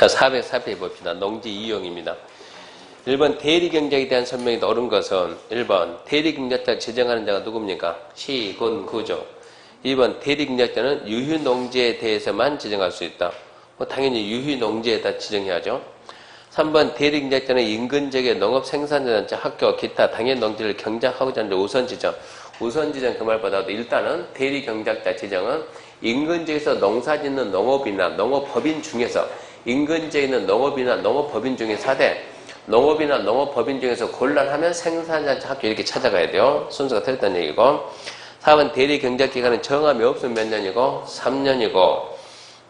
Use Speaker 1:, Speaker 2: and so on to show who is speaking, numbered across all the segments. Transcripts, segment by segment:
Speaker 1: 자, 404페이지 봅시다. 농지 이용입니다. 1번 대리경작에 대한 설명이 옳은 것은 1번 대리경작자를 지정하는 자가 누굽니까? 시, 군, 구죠. 2번 대리경작자는 유휴농지에 대해서만 지정할 수 있다. 당연히 유휴농지에다 지정해야죠. 3번 대리경작자는 인근 지역의 농업 생산자단체, 학교, 기타 당연 농지를 경작하고자 하는 우선 지정. 우선 지정 그 말보다도 일단은 대리경작자 지정은 인근 지역에서 농사짓는 농업이나 농업법인 중에서 인근 지역에 있는 농업이나 농업법인 중에서 하되 농업이나 농업법인 중에서 곤란하면 생산자단체, 학교 이렇게 찾아가야 돼요. 순서가 틀렸다는 얘기고. 4번 대리경작기간은 정함이 없으면 몇 년이고 3년이고.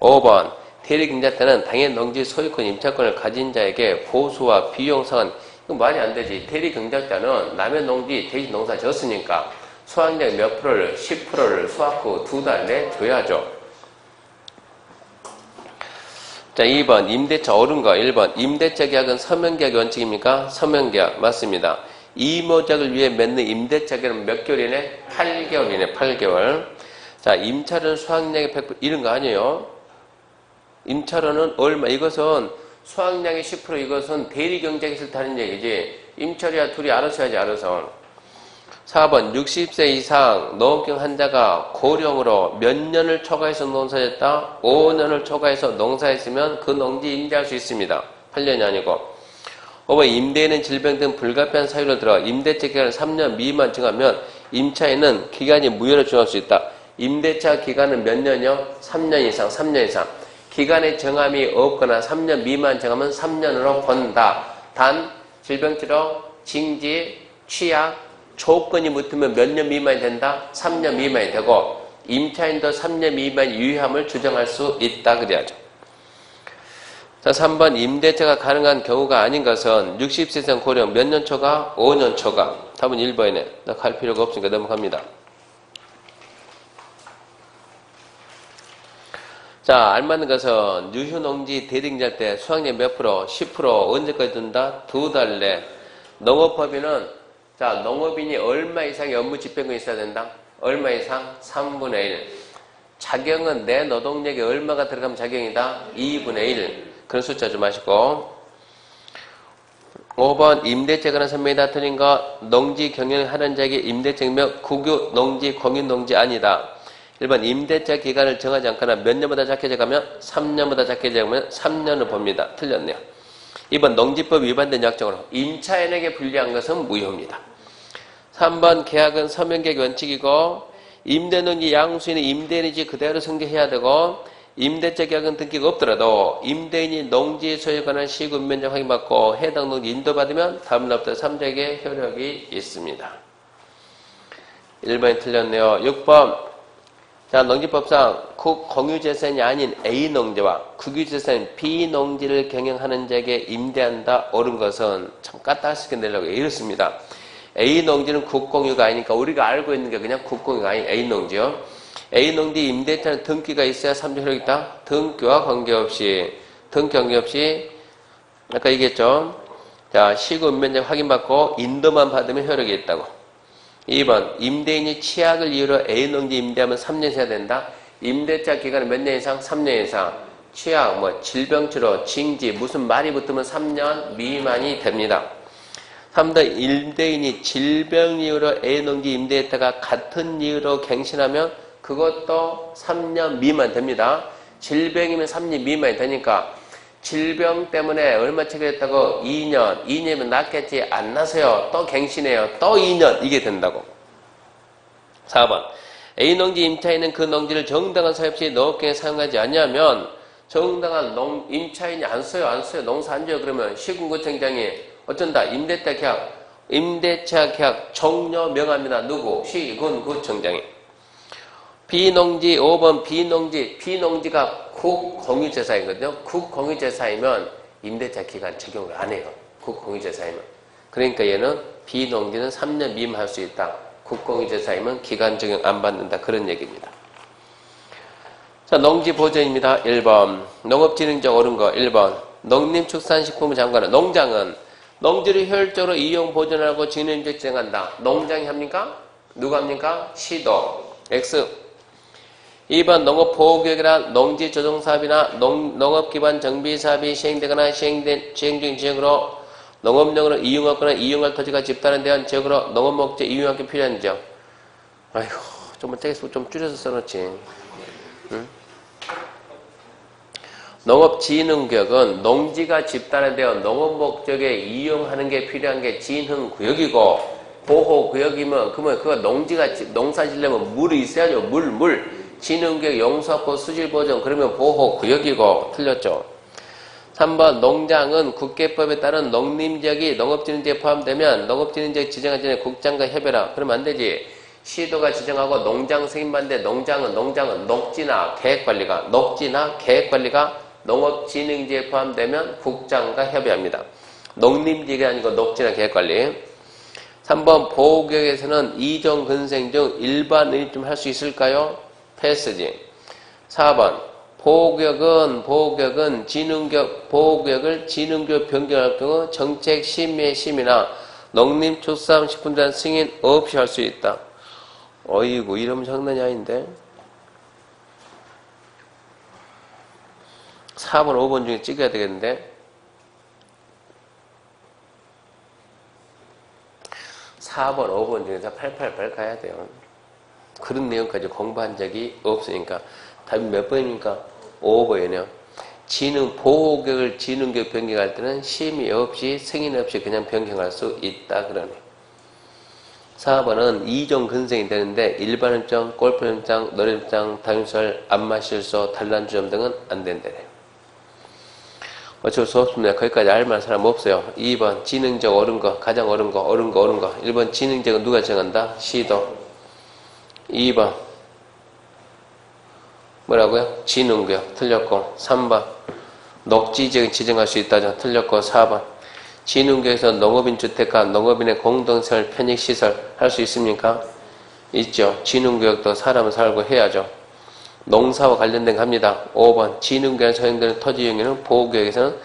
Speaker 1: 5번 대리경작자는 당연 농지 소유권 임차권을 가진 자에게 보수와 비용 상환. 이거 말이 안 되지. 대리경작자는 남의 농지 대신 농사 졌으니까 수확량 몇 프로를 10%를 수확 후 2달 내 줘야죠. 자, 2번 임대차 옳은 거. 1번 임대차 계약은 서명계약 원칙입니까? 서명계약 맞습니다. 이모작을 위해 맺는 임대차 계약은 몇 개월이네? 8개월이네. 8개월. 자, 임차료는 수확량의 100% 이런 거 아니에요. 임차료는 얼마? 이것은 수확량의 10% 이것은 대리경작이 싫다는 얘기지. 임차료야 둘이 알아서 해야지. 알아서. 4번 60세 이상 농업경 환자가 고령으로 몇 년을 초과해서 농사했다? 5년을 초과해서 농사했으면 그 농지 임대할 수 있습니다. 8년이 아니고. 5번 임대인은 질병 등 불가피한 사유를 들어 임대차 기간을 3년 미만 정하면 임차인은 기간이 무효로 정할 수 있다. 임대차 기간은 몇 년이요? 3년 이상, 3년 이상. 기간의 정함이 없거나 3년 미만 정하면 3년으로 본다. 단 질병치료, 징지, 취약, 조건이 붙으면 몇 년 미만이 된다? 3년 미만이 되고 임차인도 3년 미만 유효함을 주장할 수 있다 그래야죠. 자, 3번 임대차가 가능한 경우가 아닌 것은 60세 이상 고령 몇 년 초과? 5년 초과. 답은 1번이네. 나 갈 필요가 없으니까 넘어갑니다. 자, 알맞는 것은 유휴농지 대리경작 때 수확량 몇 프로? 10% 언제까지 둔다? 2달 내. 농업법인은 자, 농업인이 얼마 이상의 업무 집행권이 있어야 된다? 얼마 이상? 3분의 1. 자경은 내 노동력이 얼마가 들어가면 자경이다? 2분의 1. 그런 숫자 좀 아시고. 5번 임대차에 관한 설명이 다 틀린 거. 농지 경영을 하는 자에게 임대차이며 국유 농지, 공유 농지 아니다. 1번 임대차 기간을 정하지 않거나 몇 년보다 작게 정하면 3년보다 작게 정하면 3년을 봅니다. 틀렸네요. 2번 농지법 위반된 약정으로 임차인에게 불리한 것은 무효입니다. 3번 계약은 서명계약 원칙이고 임대농지 양수인은 임대인이지 그대로 승계해야 되고 임대차 계약은 등기가 없더라도 임대인이 농지 소유에 관한 시구 면적 확인받고 해당 농지 인도받으면 다음 날부터 3자에게 효력이 있습니다. 1번이 틀렸네요. 6번 자, 농지법상 국공유재산이 아닌 A농지와 국유재산인 B농지를 경영하는 자에게 임대한다. 옳은 것은 참 까딱하게 내려고 이렇습니다. A농지는 국공유가 아니니까 우리가 알고 있는 게 그냥 국공유가 아닌 A농지요. A농지 임대차는 등기가 있어야 3주 효력이 있다. 등기와 관계없이 아까 얘기했죠. 자, 시구 면적 확인받고 인도만 받으면 효력이 있다고. 2번 임대인이 취약을 이유로 A농지 임대하면 3년 해야 된다. 임대차 기간은 몇 년 이상? 3년 이상. 취약, 질병치료, 징지 무슨 말이 붙으면 3년 미만이 됩니다. 3번 임대인이 질병 이유로 A농지 임대했다가 같은 이유로 갱신하면 그것도 3년 미만 됩니다. 질병이면 3년 미만이 되니까 질병 때문에 얼마 체결했다고 2년이면 낫겠지. 안 나서요. 또 갱신해요. 또 2년. 이게 된다고. 4번 A농지 임차인은 그 농지를 정당한 사유 없이 농업경에 사용하지 않냐면 정당한 임차인이 안 써요. 농사 안 줘요. 그러면 시군구청장이 어쩐다. 임대차 계약 종료 명합니다. 누구? 시군구청장이. B농지 5번 B농지가 국공유재산이거든요. 국공유재산이면 임대차 기간 적용을 안 해요. 국공유재산이면. 그러니까 얘는 B농지는 3년 미만 할 수 있다. 국공유재산이면 기간 적용 안 받는다. 그런 얘기입니다. 자, 농지보전입니다. 1번 농업진흥적 옳은 거 1번 농림축산식품부 장관은 농장은 농지를 효율적으로 이용 보존하고 진흥적 지정한다. 농장이 합니까? 누가 합니까? 시도. X 2번 농업보호구역이란 농지조정사업이나 농업기반 정비사업이 시행되거나 시행 중인 지역으로 농업용으로 이용하거나 이용할 토지가 집단에 대한 지역으로 농업목재 이용하기 필요한 지역. 아이고, 좀 텍스트 좀 줄여서 써놓지. 응? 농업진흥구역은 농지가 집단에 대한 농업목적에 이용하는 게 필요한 게 진흥구역이고, 보호구역이면 그러면 그거 농지가 농사 지려면 물이 있어야죠. 물. 진흥구역 용수확보 수질보전 그러면 보호구역이고 틀렸죠. 3번 농장은 국계법에 따른 농림지역이 농업진흥지역에 포함되면 농업진흥지역 지정하기 전에 국장과 협의라. 그러면 안 되지. 시도가 지정하고 농장 승인받는데 농장은 녹지나 계획관리가 농업진흥지역에 포함되면 국장과 협의합니다. 농림지역이 아니고 녹지나 계획관리. 3번 보호구역에서는 이종근생 중 일반 의입 좀 할 수 있을까요? 패스지. 4번 보호구역은 보호구역을 진흥구역 변경할 경우 정책심의의 심의나 농림축산식품에 대한 승인 없이 할 수 있다. 어이구, 이러면 장난이 아닌데. 4번, 5번 중에 찍어야 되겠는데. 4번, 5번 중에서 888 가야 돼요. 그런 내용까지 공부한 적이 없으니까. 답이 몇 번입니까? 5번이네요. 보호구역을 진흥구역 변경할 때는 심의 없이 승인 없이 그냥 변경할 수 있다 그러네. 4번은 2종 근생이 되는데 일반협정, 골프협정, 노래협정, 다윤설, 안마실소, 단란주점 등은 안 된다네. 어쩔 수 없습니다. 거기까지 알만한 사람 없어요. 2번 진흥적 옳은 거, 가장 옳은 거. 1번 진흥적은 누가 정한다? 시도. 2번 뭐라고요? 진흥구역 틀렸고. 3번 녹지지역 지정할 수 있다죠. 틀렸고. 4번 진흥구역에서 농업인 주택과 농업인의 공동생활 편익시설 할 수 있습니까? 있죠. 진흥구역도 사람은 살고 해야죠. 농사와 관련된 거 합니다. 5번 진흥구역에서 허용되는 토지 이용에는 보호구역에서는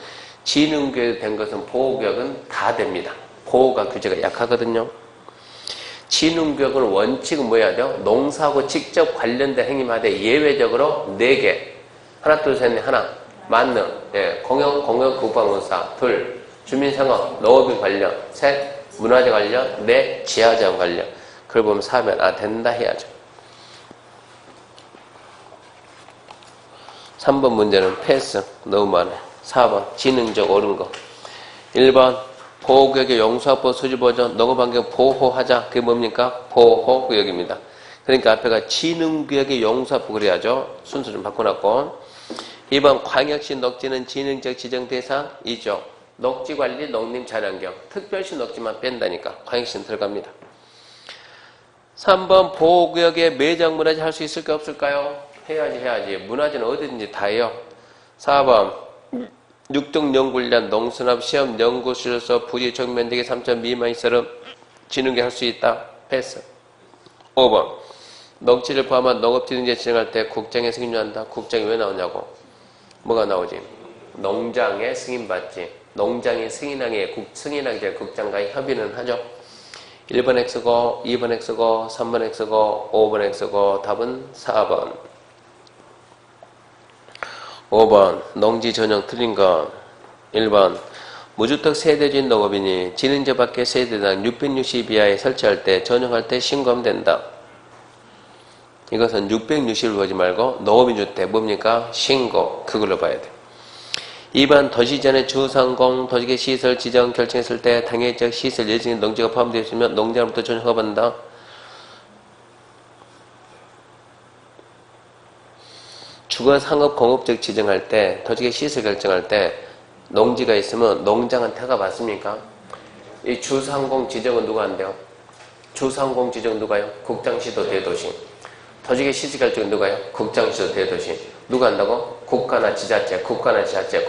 Speaker 1: 진흥구역이 된 것은 보호구역은 다 됩니다. 보호가 규제가 약하거든요. 진흥구역은 원칙은 뭐 해야 돼요? 농사하고 직접 관련된 행위마다 예외적으로 4개. 하나, 둘, 셋, 넷. 하나. 만능. 예. 공영, 국방원사. 둘. 주민생활, 농업인 관련. 셋. 문화재 관련. 넷. 지하자원 관련. 그걸 보면 사면 된다 해야죠. 3번 문제는 패스. 너무 많아요. 4번 진흥적 옳은 거. 1번 보호구역의 용수확보 수질보전 농업환경 보호하자. 그게 뭡니까? 보호구역입니다. 그러니까 앞에가 진흥구역의 용수확보 그래야죠. 순서 좀 바꿔놨고. 2번 광역시 녹지는 진흥적 지정 대상이죠. 녹지관리 농림자연환경 특별시 녹지만 뺀다니까 광역시는 들어갑니다. 3번 보호구역에 매장문화재 할 수 있을까 없을까요? 해야지. 문화재는 어디든지 다 해요. 4번 육동연구훈련 농수납 시험 연구실에서 부지 적면되기 3천 미만 시설은 진흥계 할 수 있다. 패스. 5번 녹지를 포함한 농업진흥제 지정할 때 국장의 승인 요한다. 국장이 왜 나오냐고. 뭐가 나오지? 농장에 승인받지. 농장이 승인하기 전에 국장과 협의는 하죠. 1번 X고 2번 X고 3번 X고 5번 X고 답은 4번. 5번 농지 전형 틀린 거. 1번 무주택 세대주인 농업인이 진흥제 밖의 세대당 660 이하에 설치할 때 전용할 때 신고하면 된다. 이것은 660을 보지 말고 농업인 주택 뭡니까? 신고. 그걸로 봐야 돼. 2번 도시전의 주상공 도시계 시설 지정 결정했을 때 당해적 시설 예정에 농지가 포함되어 있으면 농장으로부터 전용 허가받는다. 주거상업공업적 지정할 때 도시계 시설 결정할 때 농지가 있으면 농장한테 허가 받습니까? 이 주상공 지정은 누가 한대요? 주상공 지정 누가요? 국장시도 대도시. 도시계 시설 결정은 누가요? 국장시도 대도시. 누가 한다고? 국가나 지자체. 국가나 지자체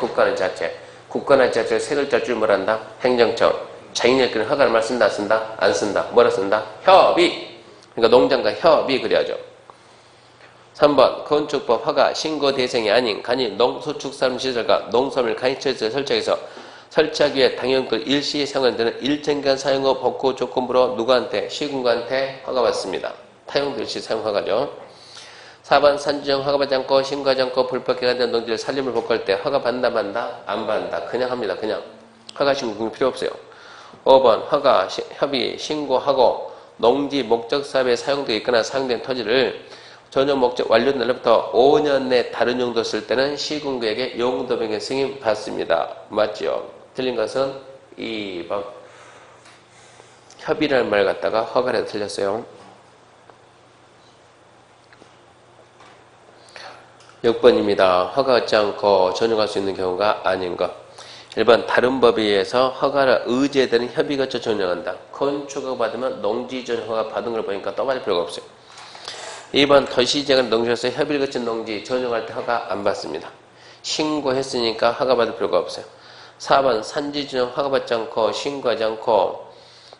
Speaker 1: 세 글자 줄 뭐란다? 행정청. 자기네끼리 허가를 말 쓴다, 쓴다? 안 쓴다. 뭐라 쓴다? 협의. 그러니까 농장과 협의 그래야죠. 3번 건축법 허가 신고 대상이 아닌 간이 농수축산시설과 농산물 간이시설 설치해서 설치하기 위해 당연권 일시에 사용되는 일정기간 사용 후 복구 조건부로 누구한테? 시군구한테 허가받습니다. 타용도 일시 사용 허가죠. 4번 산지정 허가받지 않고 신고하지 않고 불법 개간된 농지를 산림을 복구할 때 허가받는다 만다? 안 받는다. 그냥 합니다. 그냥. 허가 신고 필요 없어요. 5번 허가, 협의, 신고하고 농지 목적 사업에 사용되어 있거나 사용된 토지를 전용 목적 완료된 날로부터 5년 내 다른 용도 쓸 때는 시군구에게 용도 변경 승인 받습니다. 맞죠? 틀린 것은 2번. 협의라는 말 갖다가 허가를 틀렸어요. 6번입니다. 허가 얻지 않고 전용할 수 있는 경우가 아닌 것. 1번 다른 법에 의해서 허가를 의제되는 협의 거쳐 전용한다. 건축허가 받으면 농지 전용 허가 받은 걸 보니까 또 받을 필요가 없어요. 2번 도시재건 농지로서 협의를 거친 농지 전용할 때 허가 안 받습니다. 신고했으니까 허가 받을 필요가 없어요. 4번 산지 전용 허가받지 않고 신고하지 않고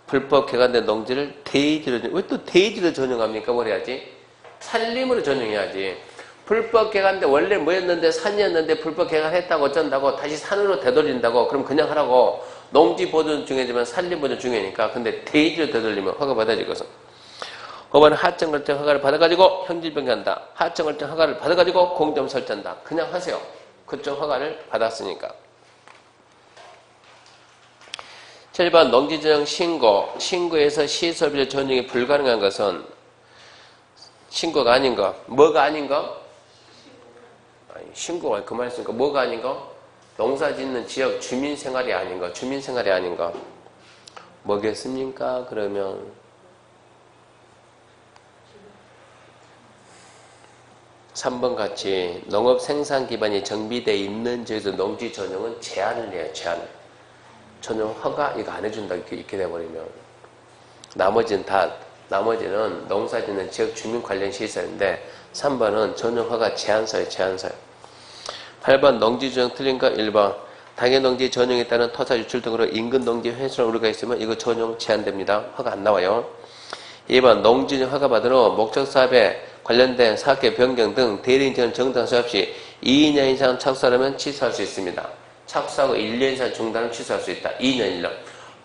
Speaker 1: 불법 개간된 농지를 대지로 왜 또 대지로 전용합니까? 뭘 해야지? 산림으로 전용해야지. 불법 개간된 원래 뭐였는데 산이었는데 불법 개간했다고 어쩐다고 다시 산으로 되돌린다고 그럼 그냥 하라고. 농지 보존 중요하지만 산림 보존 중요하니까. 근데 대지로 되돌리면 허가 받아야지 이것은. 5번 하청 결정 허가를 받아가지고 형질 변경한다. 하청 결정 허가를 받아가지고 공점 설정한다. 그냥 하세요. 그쪽 허가를 받았으니까. 7번 농지 전용 신고. 신고에서 시설비를 전용이 불가능한 것은 신고가 아닌 거. 뭐가 아닌 거? 신고가 그 말씀이니까 뭐가 아닌 거? 농사 짓는 지역 주민생활이 아닌 거. 주민생활이 아닌 거. 뭐겠습니까? 그러면 3번 같이 농업 생산 기반이 정비되어 있는 지역에서 농지 전용은 제한을 해요. 제한을. 전용 허가 이거 안 해준다 이렇게 돼버리면 나머지는 농사 짓는 지역 주민 관련 시설인데 3번은 전용 허가 제한서예요. 제한서요. 8번 농지 전용 틀린 거 1번 당해 농지 전용에 따른 토사 유출 등으로 인근 농지 훼손 우려가 있으면 이거 전용 제한됩니다. 허가 안 나와요. 2번 농지 전용 허가 받은 후 목적 사업에 관련된 사업계 변경 등 대리인증을 정당 수업 시 2년 이상 착수하려면 취소할 수 있습니다. 착수하고 1년 이상 중단하면 취소할 수 있다. 2년 1년.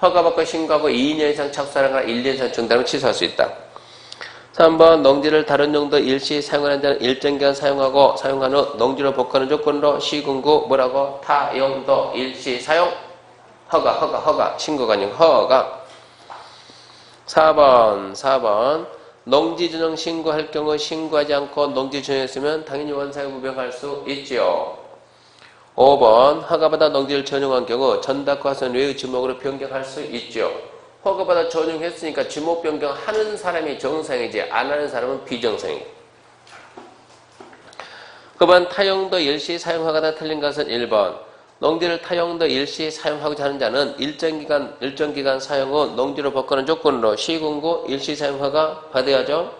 Speaker 1: 허가받고 신고하고 2년 이상 착수하는 거나 1년 이상 중단하면 취소할 수 있다. 3번 농지를 다른 용도 일시 사용하는 데는 일정 기간 사용하고 사용한 후 농지로 복구하는 조건으로 시군구 뭐라고? 타용도 일시 사용 허가 신고가 아니고 허가. 4번 농지 전용 신고할 경우 신고하지 않고 농지 전용했으면 당연히 원상에 무병할 수 있지요. 5번 허가받아 농지를 전용한 경우 전담과선 외의 지목으로 변경할 수 있죠. 허가받아 전용했으니까 지목 변경하는 사람이 정상이지 안 하는 사람은 비정상이에요. 9번 타용도 일시 사용 허가다 틀린 것은 1번 농지를 타용도 일시 사용하고자 하는 자는 일정 기간 사용 후 농지로 바꾸는 조건으로 시군구 일시 사용 허가 받아야죠.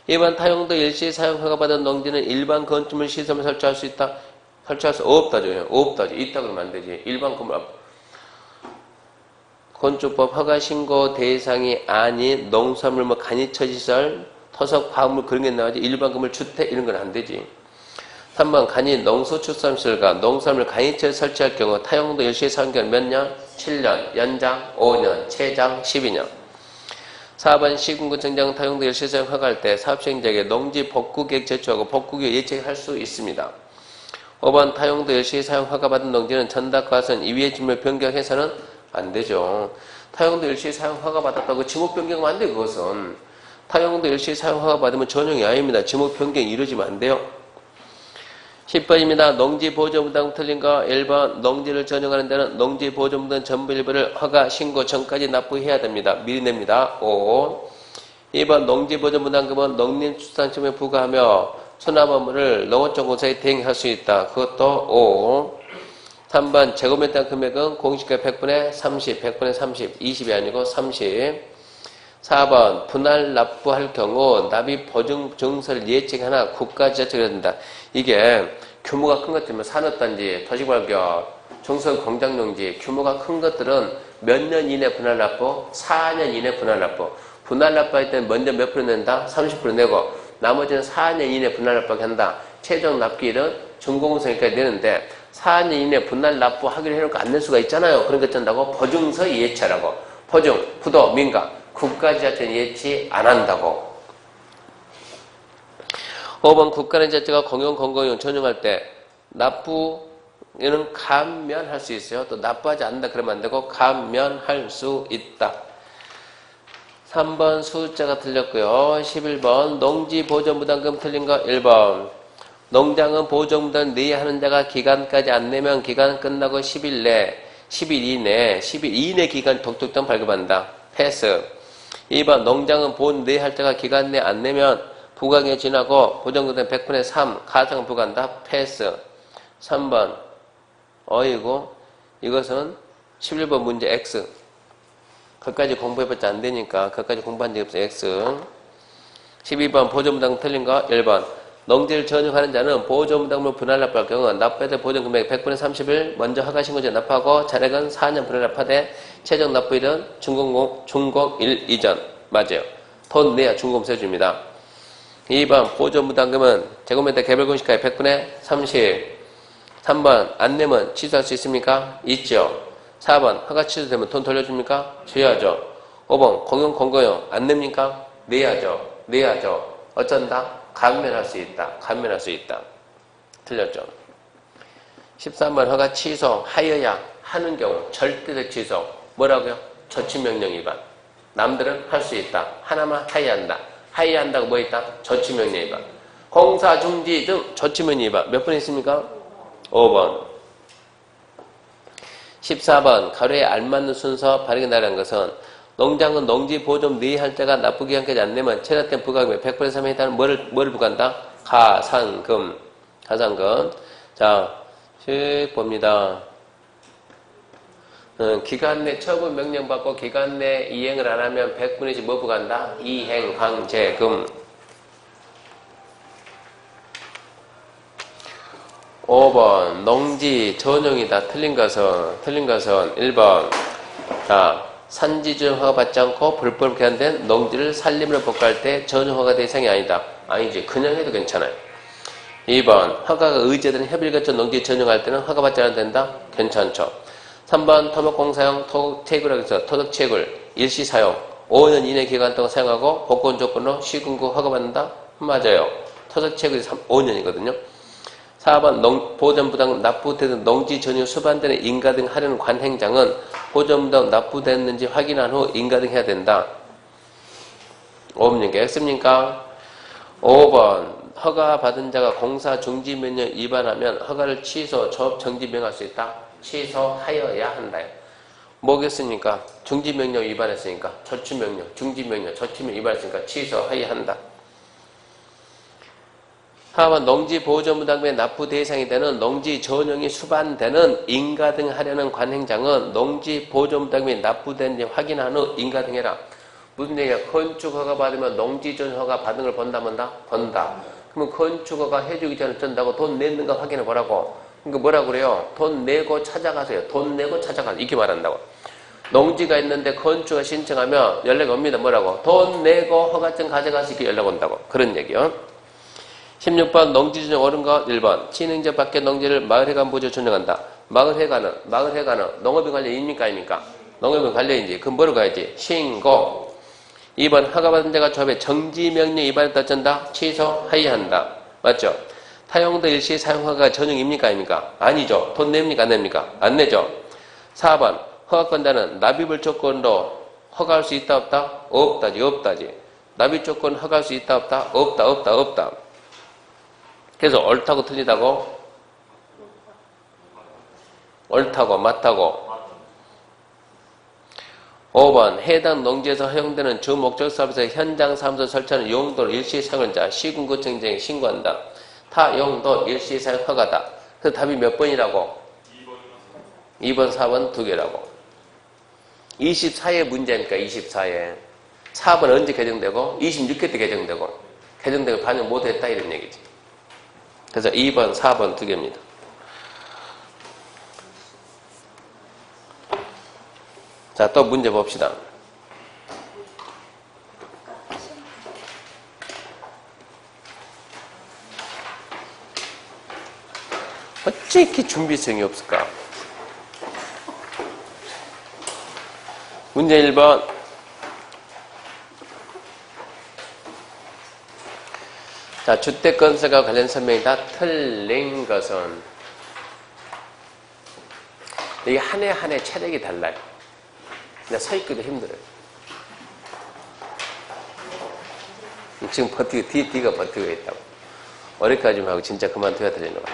Speaker 1: 2번 타용도 일시 사용 허가 받은 농지는 일반 건축물 시설을 설치할 수 있다. 설치할 수 없다죠. 없다죠. 있다 그러면 안 되지. 일반 건물 건축법 허가 신고 대상이 아닌 농산물 뭐 간이처시설 토속 화학물 그런 게 나오지 일반 건물 주택 이런 건 안 되지. 3번 간이 농수축산시설과 농산물 간이처 설치할 경우 타용도 일시 사용기간 몇 년? 7년, 연장 5년, 최장 12년. 4번 시군구 정장 타용도 일시 사용 허가할 때 사업시행자에게 농지 복구계획 제출하고 복구계획 예측할 수 있습니다. 5번 타용도 일시 사용 허가받은 농지는 전담과선 이위의 지목을 변경해서는 안 되죠. 타용도 일시 사용 허가받았다고 지목 변경하면 안 돼요. 그것은. 타용도 일시 사용 허가받으면 전용이 아닙니다. 지목 변경이 이루어지면 안 돼요. 10번입니다. 농지보존부담 틀린 거 1번 농지를 전용하는 데는 농지보존부담 전부 일부를 허가 신고 전까지 납부해야 됩니다. 미리 냅니다. 5. 2번 농지보존부담금은 농림축산청에 부과하며 수납 업무를 농어촌 공사에 대행할 수 있다. 그것도 5. 3번 제곱미터 금액은 공시가 100분의 30, 100분의 30, 20이 아니고 30. 4번 분할 납부할 경우 납입 보증 증서를 예측하나 국가지자체가 된다. 이게 규모가 큰 것들은 산업단지, 도시발격, 중소형 공장용지 규모가 큰 것들은 몇 년 이내 분할 납부? 4년 이내 분할 납부. 분할 납부할 때는 먼저 몇 프로 낸다? 30% 내고 나머지는 4년 이내 분할 납부하게 한다. 최종 납기일은 준공성일까지 내는데 4년 이내 분할 납부하기로 해놓고 안 낼 수가 있잖아요. 그런 거 어쩐다고? 보증서 예치하라고. 보증, 부도, 민가 국가지자체는 예치 안 한다고. 5번 국가는 자체가 공용, 공공용 전용할 때 납부에는 감면할 수 있어요. 또 납부하지 않는다 그러면 안 되고 감면할 수 있다. 3번 숫자가 틀렸고요. 11번 농지보존부담금 틀린 거 1번. 농장은 보존부담 내야 하는 자가 기간까지 안 내면 기간 끝나고 10일 이내 기간 독특점 발급한다. 패스. 2번 농장은 본 내야 할 자가 기간 내 안 내면 부강에 지나고 보존부담 100분의 3 가상 부과한다. 패스. 3번 어이고 이것은 11번 문제 X. 그까지 공부해봤자 안 되니까 그까지 공부한 적이 없어. X. 12번 보존부담금 틀린 거 1번. 농지를 전용하는 자는 보존부담금을 분할 납부할 경우 납부해야 될 보존금액 100분의 30을 먼저 허가신고제 납부하고 잔액은 4년 분할 납부하되 최종 납부일은 준공일 이전. 맞아요. 돈 내야 준공세 해줍니다. 2번 보존부담금은 제곱미터 개별공시가의 100분의 30. 3번 안 내면 취소할 수 있습니까? 있죠. 4번 허가 취소되면 돈 돌려줍니까? 줘야죠. 5번 공용 공공용 안 냅니까? 내야죠. 어쩐다? 감면할 수 있다. 틀렸죠. 13번 허가 취소 하여야 하는 경우 절대적 취소 뭐라고요? 조치명령 위반. 남들은 할 수 있다. 하나만 하여한다. 하여한다고 뭐 있다? 조치명령 위반. 공사 중지 등 조치명령 위반. 몇 번 있습니까? 5번. 14번 가로에 알맞는 순서 바르게 나라는 것은 농장은 농지 보존 내할 때가 납부기간까지 안 내면 체납된 부가금의 100분의 3에 해당하는 뭐를 부과한다? 가산금. 자, 봅니다. 기간 내 처분 명령 받고 기간 내 이행을 안 하면 100분의 1뭐 부과한다? 이행 강제금. 5번 농지 전용이다. 틀린 것은 1번. 자, 산지조정 허가 받지 않고 불법 개한된 농지를 산림으로 복구할 때 전용 허가 대상이 아니다. 아니지. 그냥 해도 괜찮아요. 2번 허가가 의제되는 협의를 거쳐 농지 전용할 때는 허가 받지 않아도 된다. 괜찮죠. 3번 토목공사용 토덕채굴하고 해서 토덕채굴 일시사용 5년 이내 기간 동안 사용하고 복권 조건으로 시군구 허가받는다. 맞아요. 토덕채굴이 5년이거든요. 4번 보존부담금 납부되는 농지 전용 수반되는 인가 등 하려는 관행장은 보존부담금 납부됐는지 확인한 후 인가 등 해야 된다. 5번 게 X입니까? 5번 허가 받은 자가 공사 중지 명령 위반하면 허가를 취소, 조업 정지 명할 수 있다. 취소하여야 한다. 뭐겠습니까? 중지 명령 위반했으니까 조치 명령, 중지 명령, 조치 명령 위반했으니까 취소하여야 한다. 4번 농지 보존부담금의 납부 대상이 되는 농지 전용이 수반되는 인가 등 하려는 관행장은 농지 보존부담금이 납부된지 확인한 후 인가 등 해라. 무슨 얘기야? 건축 허가 받으면 농지 전용 허가 받은 걸 본다. 그러면 건축 허가 해주기 전에 전다고 돈 냈는가 확인해 보라고. 그러니까 뭐라고 그래요? 돈 내고 찾아가세요. 돈 내고 찾아가. 이렇게 말한다고. 농지가 있는데 건축허 신청하면 연락 옵니다. 뭐라고? 돈 내고 허가증 가져가서 이렇게 연락 온다고. 그런 얘기요. 16번 농지전용 옳은 거 1번 친행지역 밖의 농지를 마을회관 부지로 전용한다. 마을회관은 농업인 관련입니까? 아닙니까? 농업인 관련인지 그럼 뭐로 가야지? 신고. 2번 허가받은 자가 조합에 정지명령 위반에 따른다. 취소하여야 한다. 맞죠? 타용도 일시 사용허가가 전용입니까? 아닙니까? 아니죠. 돈 냅니까? 안 냅니까? 안 내죠. 4번 허가권자는 납입을 조건으로 허가할 수 있다 없다? 없다지. 납입 조건 허가할 수 있다 없다? 없다. 그래서 옳다고 틀리다고? 옳다고 맞다고. 5번 해당 농지에서 허용되는 주목적 사업에서 현장 사무소 설치하는 용도를 일시 사용한 자 시군구청장에 신고한다. 타 용도 일시 사용 허가다. 그 답이 몇 번이라고? 2번 4번 두 개라고. 24회 문제니까 24회. 4번 언제 개정되고 26회 때 개정되고 반영 못했다 이런 얘기지. 그래서 2번 4번 두 개입니다. 자, 또 문제 봅시다. 어째 이렇게 준비성이 없을까? 문제 1번. 자, 주택 건설과 관련 설명이 다 틀린 것은 이게 한 해 한 해 체력이 달라요. 근데 서 있기도 힘들어요. 지금 뒤가 버티고 있다고. 어렵게 좀 하고 진짜 그만둬야 되는 거야.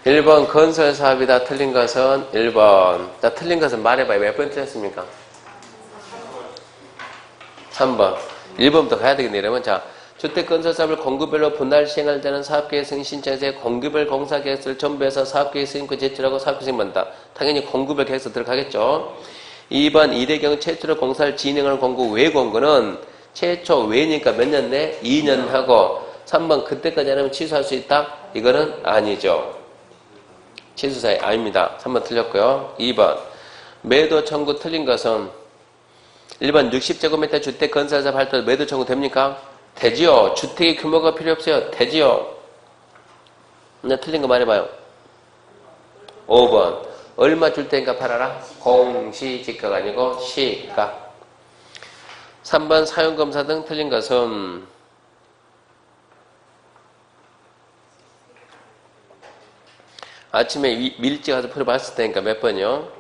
Speaker 1: 1번 건설 사업이다. 틀린 것은 1번. 자, 틀린 것은 말해봐요. 몇 번 틀렸습니까? 3번. 1번부터 가야 되겠네. 이러면 자, 주택 건설 사업을 공구별로 분할 시행할 때는 사업계획 승인 신청에서 공구별 공사 계획서를 첨부해서 사업계획 승인권 제출하고 사업계획 승인받는다. 당연히 공구별 계획서 들어가겠죠. 2번 이래 경우 최초로 공사를 진행하는 공구 외 공구는 최초 외니까 몇 년 내? 2년 하고 3번 그때까지 안 하면 취소할 수 있다? 이거는 아니죠. 취소사항이 아닙니다. 3번 틀렸고요. 2번 매도 청구 틀린 것은 1번 60제곱미터 주택 건설사업 할 때 매도 청구 됩니까? 되지요. 주택의 규모가 필요 없어요. 되지요. 근데 틀린 거 말해봐요. 5번 얼마 줄 테니까 팔아라? 공시지가가 아니고 시가. 3번 사용검사 등 틀린 것은 아침에 밀집 가서 풀어봤을 테니까 몇 번이요?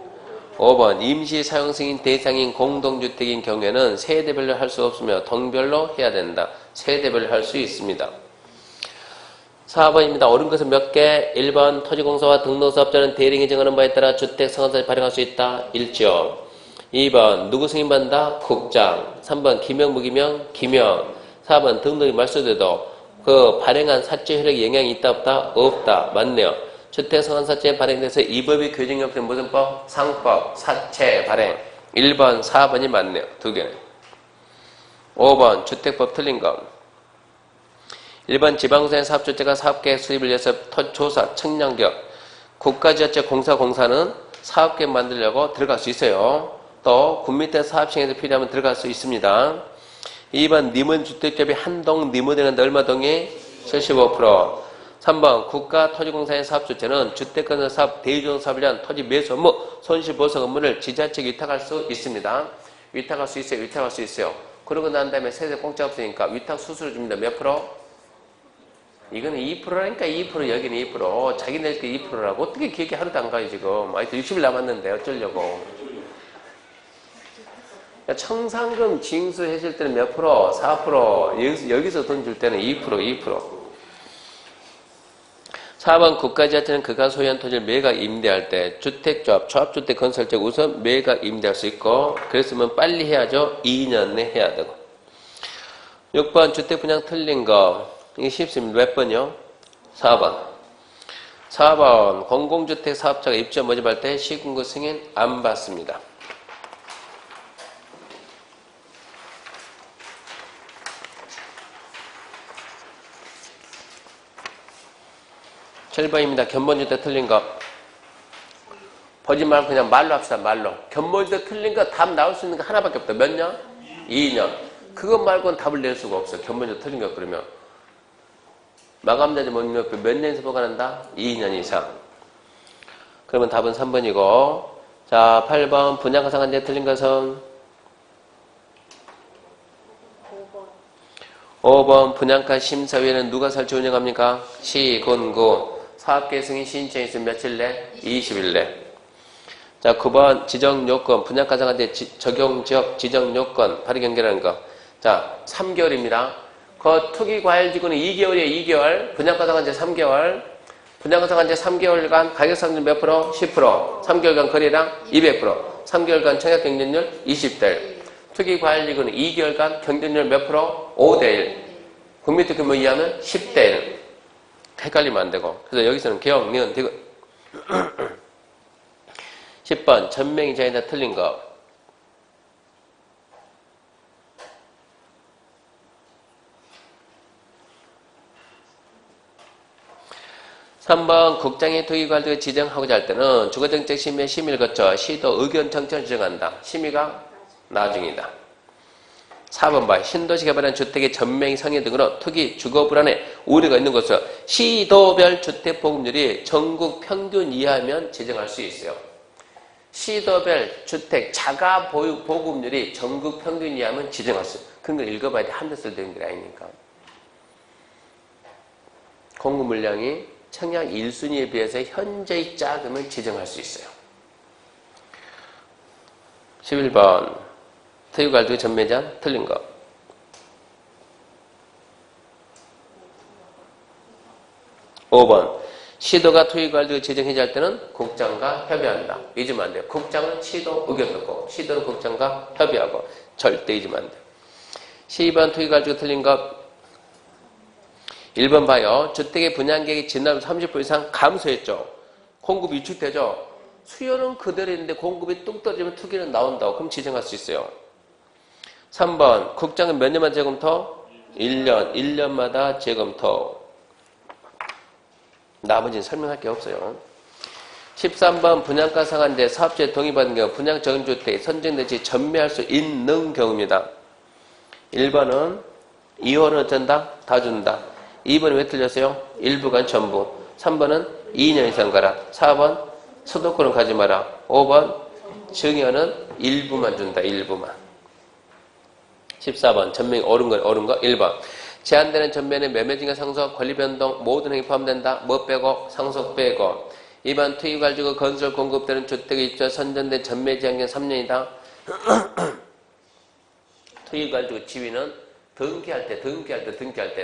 Speaker 1: 5번 임시 사용 승인 대상인 공동주택인 경우에는 세대별로 할 수 없으며 동별로 해야 된다. 세대별로 할 수 있습니다. 4번입니다. 옳은 것은 몇 개? 1번 토지공사와 등록사업자는 대리인이 정하는 바에 따라 주택 상한선을 발행할 수 있다. 1조. 2번 누구 승인받는다? 국장. 3번 기명 무기명? 기명. 4번 등록이 말소돼도 그 발행한 사채 효력에 영향이 있다 없다? 없다. 맞네요. 주택상한사채 발행돼서 이 법이 규정된 무슨 법? 상법, 사채 발행. 1번, 4번이 맞네요. 두 개는. 5번 주택법 틀린 거. 1번 지방선의 사업주체가 사업계획 수립을 위해서 조사, 측량격, 국가지자체 공사는 사업계획 만들려고 들어갈 수 있어요. 또 군민대 사업시행에서 필요하면 들어갈 수 있습니다. 2번 니문주택협의 한동 니문에는 얼마 동의? 75%. 3번 국가토지공사의 사업주체는 주택건설 사업, 대유종 사업을 위한 토지 매수 업무, 손실보상 업무를 지자체에 위탁할 수 있습니다. 위탁할 수 있어요. 위탁할 수 있어요. 그러고 난 다음에 세세 공짜 없으니까 위탁 수수료 줍니다. 몇 프로? 이거는 2%라니까 2%, 여기는 2%. 자기네들 게 2%라고. 어떻게 기억이 하루도 안 가요, 지금. 아직도 60일 남았는데 어쩌려고. 청산금 징수해줄 때는 몇 프로? 4%. 여기서 돈 줄 때는 2%. 4번 국가지자체는 그가 소유한 토지를 매각 임대할 때 주택조합, 조합주택 건설적 우선 매각 임대할 수 있고 그랬으면 빨리 해야죠. 2년 내 해야 되고. 6번 주택 분양 틀린 거. 이게 쉽습니다. 몇 번이요? 4번. 4번 공공주택 사업자가 입주 모집할 때 시군구 승인 안 받습니다. (7번입니다) 견본주택 틀린 거. 보지 말고 그냥 말로 합시다. 말로. 견본주택 틀린 거 답 나올 수 있는 거 하나밖에 없다. 몇 년? 2년. 그것 말고는 답을 낼 수가 없어. 견본주택 틀린 거 그러면. 마감자재 목록 몇 년에서 보관한다? 2년 이상. 그러면 답은 3번이고. 자, 8번 분양가 상한제 틀린 것은 5번 분양가 심사위원회는 누가 설치 운영합니까? 시군구. 사업계획 승인 신청이 있으면 며칠 내? 20일 내. 자, 9번 지정요건 분양가 상한제 적용지역 지정요건 발의 경계라는 거. 자, 3개월입니다. 그 투기과열지구는 2개월이에요. 2개월. 분양가 상한제 3개월. 분양가 상한제 3개월간 가격 상승 몇 프로? 10%. 3개월간 거래량 200%. 3개월간 청약 경쟁률 20대1. 투기과열지구는 2개월간 경쟁률 몇 프로? 5대1. 국민투 규모 이하면 10대1. 헷갈리면 안 되고. 그래서 여기서는 기억, 니은, 디귿. 10번 전명 이자에다 틀린 거. 3번 국장이 투기관리를 지정하고자 할 때는 주거정책심의 심의를 거쳐 시도 의견 청천을 지정한다. 심의가 나중이다. 4번 봐. 신도시 개발한 주택의 전명이 성인 등으로 투기, 주거 불안에 우려가 있는 것으로 시도별 주택 보급률이 전국 평균 이하면 지정할 수 있어요. 시도별 주택 자가 보급률이 전국 평균 이하면 지정할 수 있어요. 그런 걸 읽어봐야 돼. 한두 쓸 되는 게 아니니까. 공급 물량이 청약 1순위에 비해서 현재의 자금을 지정할 수 있어요. 11번 토익과일드 전매제한 틀린 거. 5번 시도가 토익과일드 지정 해제할 때는 국장과 협의한다. 잊으면 안 돼요. 국장은 시도 의견 듣고 시도는 국장과 협의하고 절대 잊으면 안 돼요. 12번 토익과일드 틀린 거. 1번 봐요. 주택의 분양객이 지난 30% 이상 감소했죠. 공급이 위축되죠. 수요는 그대로 있는데 공급이 뚝 떨어지면 투기는 나온다고. 그럼 지정할 수 있어요. 3번 국장은 몇 년만 재검토? 1년. 1년마다 재검토. 나머지는 설명할 게 없어요. 13번 분양가 상한제 사업주에 동의받은 경우 분양 적용주택이 선정된 시 전매할 수 있는 경우입니다. 1번은 2호는 어쩐다? 다 준다. 2번이 왜 틀렸어요? 일부가 전부. 3번은 2년 이상 가라. 4번 수도권은 가지 마라. 5번 증여는 일부만 준다. 일부만. 14번 전명이 옳은 거 1번 제한되는 전매는 매매증가 상속, 권리변동 모든 행위 포함된다. 뭐 빼고? 상속 빼고. 2번 투입 가지고 건설 공급되는 주택의 입주와 선정된 전매 제한기간 3년이다. 투입 가지고 지위는 등기할 때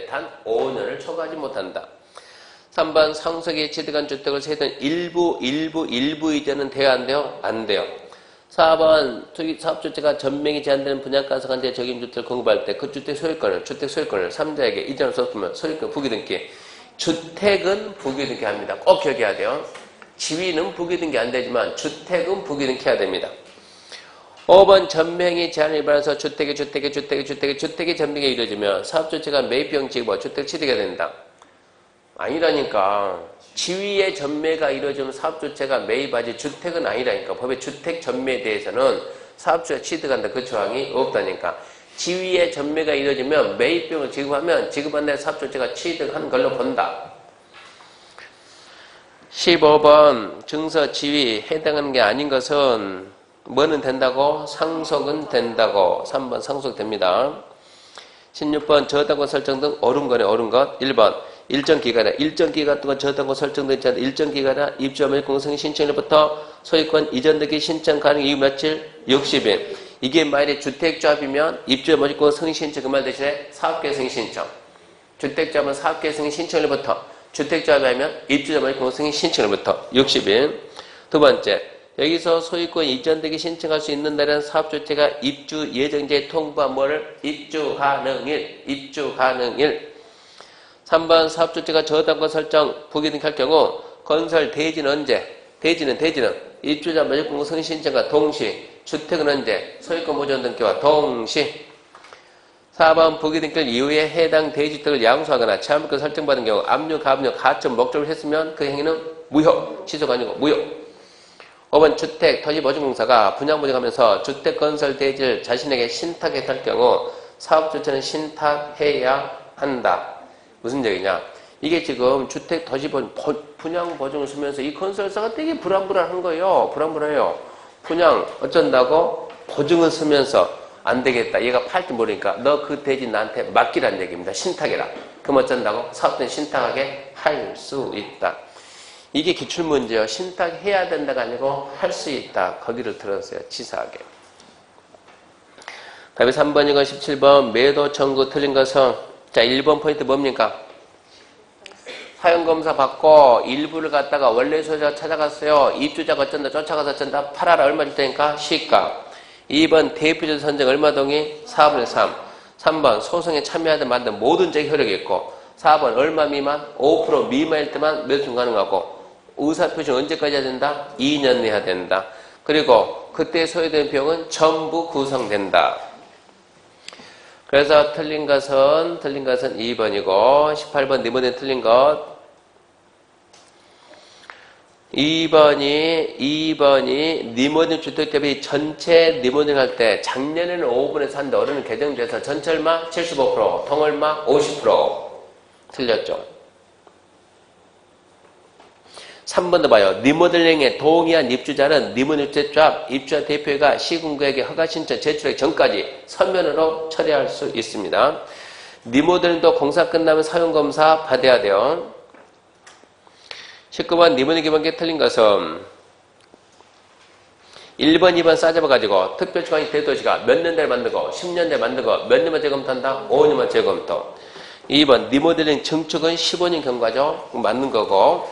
Speaker 1: 단 5년을 초과하지 못한다. 3번 상속에 취득한 주택을 세든 일부 이전은 돼야 안 돼요? 안 돼요. 4번 사업주체가 전명이 제한되는 분양가 상한제 적임주택을 공급할 때 그 주택 소유권을 3자에게 이전할 수 없으면 소유권 부기등기. 주택은 부기등기 합니다. 꼭 기억해야 돼요. 지위는 부기등기 안 되지만 주택은 부기등기 해야 됩니다. 5번 전명이 제한을 위반해서 주택의 전명이 이루어지면 사업주체가 매입비용 지급과 주택 취득해야 된다. 아니라니까. 지위의 전매가 이루어지면 사업주체가 매입하지 주택은 아니라니까. 법의 주택 전매에 대해서는 사업주가 취득한다. 그 조항이 없다니까. 지위의 전매가 이루어지면 매입비용을 지급한다. 사업주체가 취득한 걸로 본다. 15번 증서 지위 해당하는 게 아닌 것은 뭐는 된다고? 상속은 된다고. 3번 상속됩니다. 16번 저당권 설정 등 옳은 거네. 옳은 것. 1번 일정 기간 동안 저당권 설정되지 않은 일정 기간에 입주와 매입 공성의 신청일부터 소유권 이전되기 신청 가능 이후 며칠? 60일. 이게 만약에 주택조합이면 입주와 매입 공성의 신청 그 말 대신에 사업계획 신청. 주택조합은 사업계획 신청일부터 주택조합이 하면 입주와 매입 공성의 신청일부터 60일. 두 번째 여기서 소유권 이전되기 신청할 수 있는 날은 사업주체가 입주 예정지에 통보한 뭐를? 입주 가능일. 3번 사업주체가 저당권 설정 부기등기할 경우 건설 대지는 언제? 대지는 입주자 매입공고 승인 신청과 동시. 주택은 언제? 소유권 보존 등기와 동시. 4번 부기등기 이후에 해당 대지주택을 양수하거나 체험권 설정받은 경우 압류, 가압류, 가점 목적을 했으면 그 행위는 무효. 취소가 아니고 무효. 5번 주택 토지보증공사가 분양보증하면서 주택 건설 대지를 자신에게 신탁했을 경우 사업주체는 신탁해야 한다. 무슨 얘기냐? 이게 지금 주택 분양보증을 쓰면서 이 건설사가 되게 불안불안한 거예요. 불안불안해요. 분양 어쩐다고? 보증을 쓰면서 안 되겠다. 얘가 팔지 모르니까 너 그 대지 나한테 맡기란 얘기입니다. 신탁해라. 그럼 어쩐다고? 사업자는 신탁하게 할 수 있다. 이게 기출문제예요. 신탁해야 된다가 아니고 할 수 있다. 거기를 들었어요. 치사하게. 답이 3번이건 17번 매도 청구 틀린 것은 자 1번 포인트 뭡니까? 사용검사 받고 일부를 갖다가 원래 소유자가 찾아갔어요. 입주자가 어쩐다 쫓아가서 어쩐다 팔아라 얼마 줄 테니까 시가. 2번 대표자 선정 얼마 동의 4분의 3. 3번 소송에 참여하든 말든 모든 적이 효력이 있고 4번 얼마 미만 5% 미만일 때만 매수 가능하고 의사표시는 언제까지 해야 된다? 2년 내에 해야 된다. 그리고 그때 소요된 비용은 전부 구성된다. 그래서 틀린 것은 2번이고 18번 니모델 틀린 것 2번이 니모델 주택 대비 전체 니모델 할 때 작년에는 5분에서 한데 올해는 개정돼서 전체 얼마? 75% 통 얼마? 50% 틀렸죠. 3번도 봐요. 리모델링에 동의한 입주자는 리모델링 주택조합 입주자 대표가 시군구에게 허가 신청 제출하기 전까지 서면으로 처리할 수 있습니다. 리모델링도 공사 끝나면 사용검사 받아야 돼요. 19번 니모델링 기본계 틀린 것은 1번, 2번 싸잡아가지고 특별주관이 대도시가 몇 년대를 만들고 10년대 만들고 몇 년만 재검토한다? 5년만 재검토. 2번 리모델링 증축은 15년 경과죠. 맞는 거고.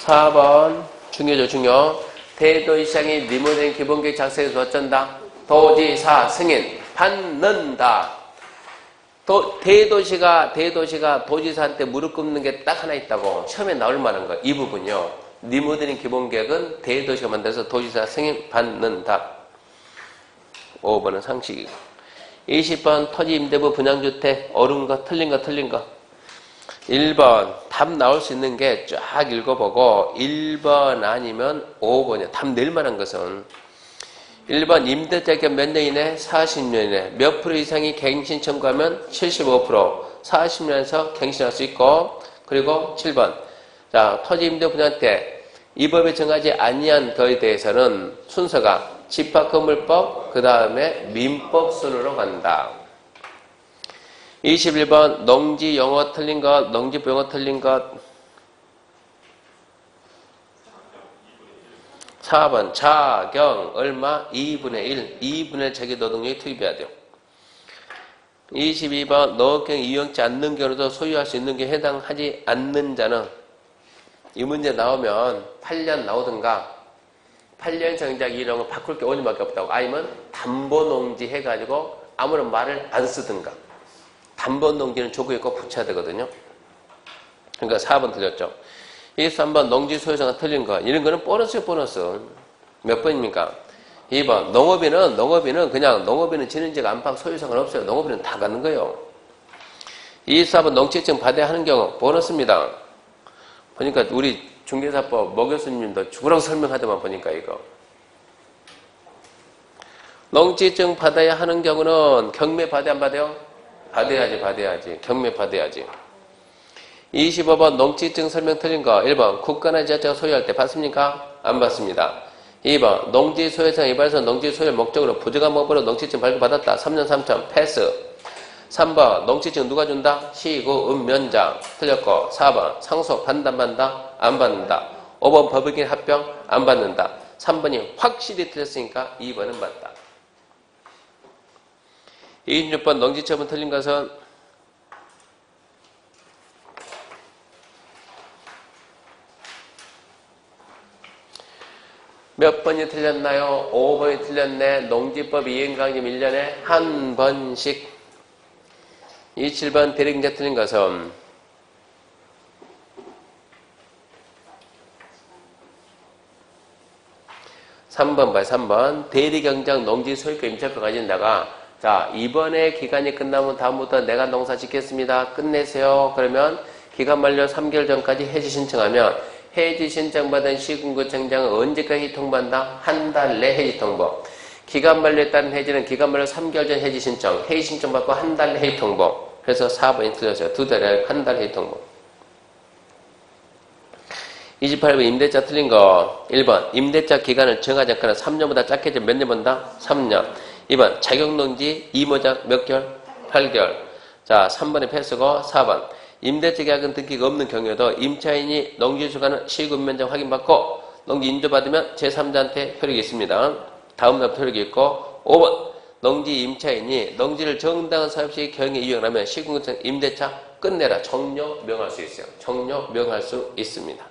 Speaker 1: 4번 중요죠. 중요. 대도시장이 리모델링 기본계획 작성에서 어쩐다? 도지사 승인 받는다. 대도시가 도지사한테 무릎 꿇는 게 딱 하나 있다고. 처음에 나올 만한 거. 이 부분요. 리모델링 기본계획은 대도시가 만들어서 도지사 승인 받는다. 5번은 상식이고. 20번 토지 임대부 분양주택 옳은 거 틀린 거 틀린 거. 1번 답 나올 수 있는 게 쫙 읽어보고 1번 아니면 5번이야. 답 낼 만한 것은 1번 임대차 기간 몇 년 이내? 40년 이내. 몇 프로 이상이 갱신 청구하면 75%. 40년에서 갱신할 수 있고. 그리고 7번 자 토지 임대 분양 때 이 법에 정하지 아니한 거에 대해서는 순서가 집합건물법 그 다음에 민법 순으로 간다. 21번 농지 용어 틀린 것, 농지부 용어 틀린 것. 4번 자경 얼마? 2분의 1. 2분의 1 자기 노동력이 투입해야 돼요. 22번 노후경 이용치 않는 경우도 소유할 수 있는 게 해당하지 않는 자는 이 문제 나오면 8년 나오든가 8년 정작 이런 거 바꿀 게 5년밖에 없다고. 아니면 담보농지 해가지고 아무런 말을 안 쓰든가. 담보농지는 조구에 꼭 붙여야 되거든요. 그러니까 4번 틀렸죠. 23번 농지 소유자가 틀린 거. 이런 거는 보너스요, 보너스. 몇 번입니까? 2번 농업인은 그냥 농업인은 지능지역 안팎 소유상은 없어요. 농업인은 다 갖는 거예요. 24번 농지증 받아야 하는 경우 보너스입니다. 보니까 우리 중개사법 모 교수님도 죽으라고 설명하더만 보니까 이거. 농지증 받아야 하는 경우는 경매 받아야 안 받아요? 받아야지. 경매 받아야지. 25번 농지증 설명 틀린 거. 1번 국가나 지자체가 소유할 때 받습니까? 안 받습니다. 2번 농지 소유상 위반해서 농지 소유를 목적으로 부정한 방법으로 농지증 발급받았다. 3년 3천 패스. 3번 농지증 누가 준다? 시구 읍면장. 틀렸고 4번 상속 받는다 안 받는다? 안 받는다. 5번 법익인 합병 안 받는다. 3번이 확실히 틀렸으니까 2번은 맞다. 26번 농지처분 틀린 것은 몇 번이 틀렸나요? 5번이 틀렸네. 농지법 이행강림 1년에 한 번씩. 27번 대리경제 틀린 것은 3번 봐요. 3번 대리경장 농지 소유권 임차권 가진 자가 자 이번에 기간이 끝나면 다음부터 내가 농사 짓겠습니다. 끝내세요. 그러면 기간 만료 3개월 전까지 해지 신청하면 해지 신청받은 시군구청장은 언제까지 통보한다? 한 달 내 해지 통보. 기간 만료에 따른 해지는 기간 만료 3개월 전 해지 신청. 해지 신청 받고 한 달 내 해지 통보. 그래서 4번이 틀렸어요. 2달에 한 달 해지 통보. 28번 임대차 틀린 거. 1번 임대차 기간을 정하지 않거나 3년보다 짧게 몇 년 본다? 3년. 2번 자격농지 이모작 몇 개월? 8개월. 자 3번이 패스고 4번 임대차 계약은 등기가 없는 경우에도 임차인이 농지주가는 시군면적 확인받고 농지 인조받으면 제3자한테 효력이 있습니다. 다음 날 효력이 있고 5번 농지 임차인이 농지를 정당한 사업시 경영에 이용하면 시군구청 임대차 끝내라. 종료 명할 수 있어요. 종료 명할 수 있습니다.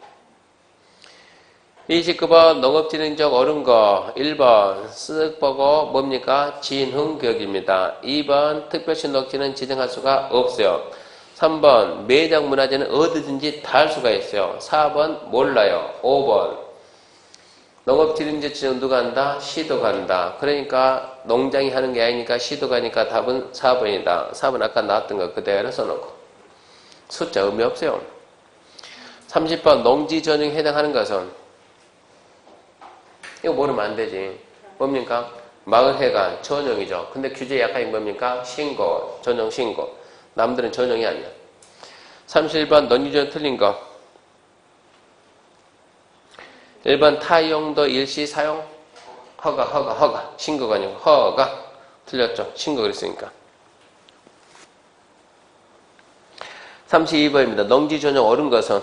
Speaker 1: 29번 농업진흥적 옳은 거. 1번 쓱 보고 뭡니까? 진흥교육입니다. 2번 특별시 녹지는 지정할 수가 없어요. 3번 매장 문화재는 어디든지 다 할 수가 있어요. 4번 몰라요. 5번 농업진흥적 지정 누가 한다? 시도가 한다. 그러니까 농장이 하는 게 아니니까 시도가 하니까 답은 4번이다. 4번 아까 나왔던 거 그대로 써놓고 숫자 의미 없어요. 30번 농지 전용에 해당하는 것은 이거 모르면 안 되지. 뭡니까? 마을회관 전용이죠. 근데 규제 약관이 뭡니까? 신고, 전용 신고. 남들은 전용이 아니야. 31번 농지전 틀린 거. 1번 타용도 일시 사용 허가. 신고가 아니고 허가. 틀렸죠. 신고 그랬으니까. 32번입니다. 농지 전용 옳은 것은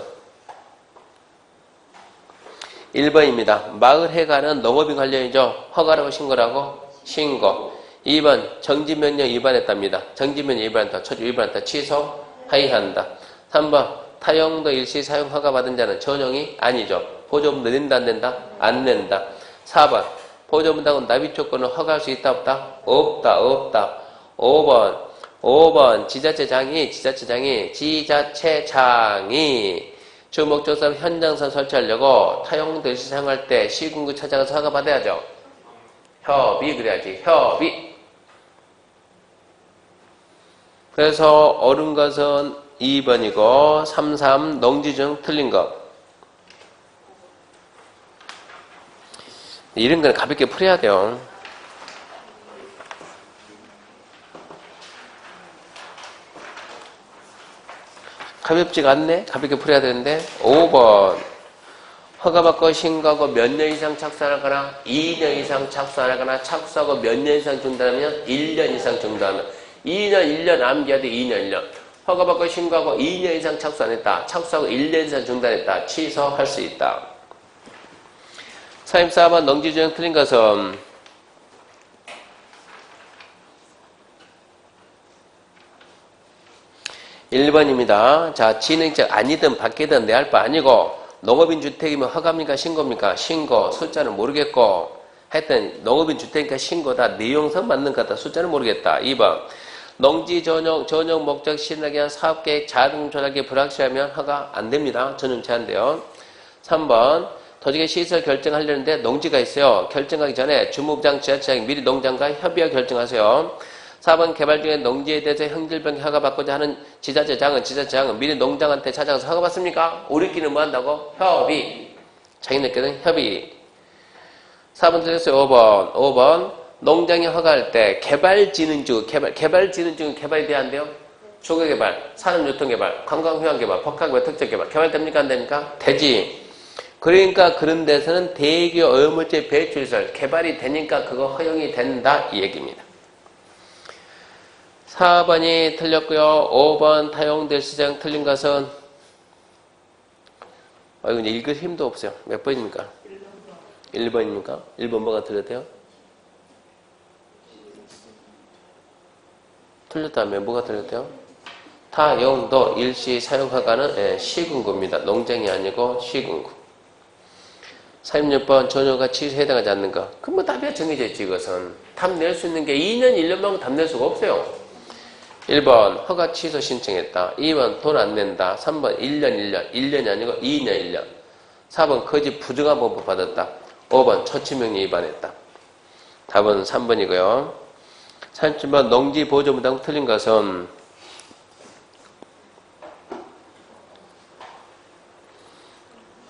Speaker 1: 1번입니다. 마을 해가는 농업인 관련이죠. 허가라고 신고라고 신고. 2번 정지명령 위반했답니다. 정지명령 위반했다. 초지 위반했다. 취소하여한다. 3번 타용도 일시 사용 허가 받은 자는 전용이 아니죠. 보조금도 낸다 안 낸다? 안 낸다. 4번 보조금당은 납입 조건을 허가할 수 있다 없다? 없다 없다. 5번 지자체장이 주목조사 현장선 설치하려고 타용도 일시 사용할 때 시군구 찾아가서 허가 받아야죠. 협의 그래야지. 협의. 그래서 옳은 것은 2번이고 3 농지 중 틀린 것. 이런 건 가볍게 풀어야 돼요. 가볍지가 않네? 가볍게 풀어야 되는데. 5번 허가받고 신고하고 몇 년 이상 착수하거나 2년 이상 착수하거나 착수하고 몇 년 이상 중단하면 1년 이상 중단하면 2년 1년 암기해야 돼. 2년 1년 허가받고 신고하고 2년 이상 착수 안 했다. 착수하고 1년 이상 중단했다. 취소할 수 있다. 34번 농지 조정 틀린 것은 1번입니다. 자, 진행자 아니든 밖이든 내 할 바 아니고 농업인 주택이면 허가입니까? 신고입니까? 신고. 숫자는 모르겠고 하여튼 농업인 주택이니까 신고다. 내용상 맞는 것 같다. 숫자는 모르겠다. 2번 농지 전용 목적 시행하기 위한 사업계획 자동 조작이 불확실하면 허가 안 됩니다. 전용 제한돼요. 3번 도지개 시설 결정하려는데 농지가 있어요. 결정하기 전에 주무부장 지자체장 미리 농장과 협의하고 결정하세요. 4번 개발 중에 농지에 대해서 형질병 허가받고자 하는 지자체장은 미리 농장한테 찾아가서 허가받습니까? 우리끼리는 뭐 한다고? 협의. 자기네끼리는 협의. 4번 틀렸어요. 5번 농장이 허가할 때 개발진흥주 개발이 돼야 안 돼요? 주거개발, 산업유통개발, 관광휴양개발, 복합개발, 특정개발 개발됩니까? 안 됩니까? 되지. 그러니까 그런 데서는 대규모 오염물질 배출시설 개발이 되니까 그거 허용이 된다 이 얘기입니다. 4번이 틀렸고요. 5번 타용될 시장 틀린 것은 이거 이제 읽을 힘도 없어요. 몇 번입니까? 1번입니까? 1번 뭐가 틀렸대요? 틀렸다면 뭐가 틀렸대요? 타용도 일시 사용허가는 시군구입니다. 농장이 아니고 시군구. 36번 전용허가 취소에 해당하지 않는 거. 그럼 뭐 답이 정해져 있지 이것은. 답 낼 수 있는 게 2년 1년만큼 답 낼 수가 없어요. 1번 허가 취소 신청했다. 2번 돈 안 낸다. 3번 1년이 아니고 2년 1년. 4번 거짓 부정한 번복 받았다. 5번 처치명령 위반했다. 답은 3번이고요. 37번 농지 보조무당 틀린 것은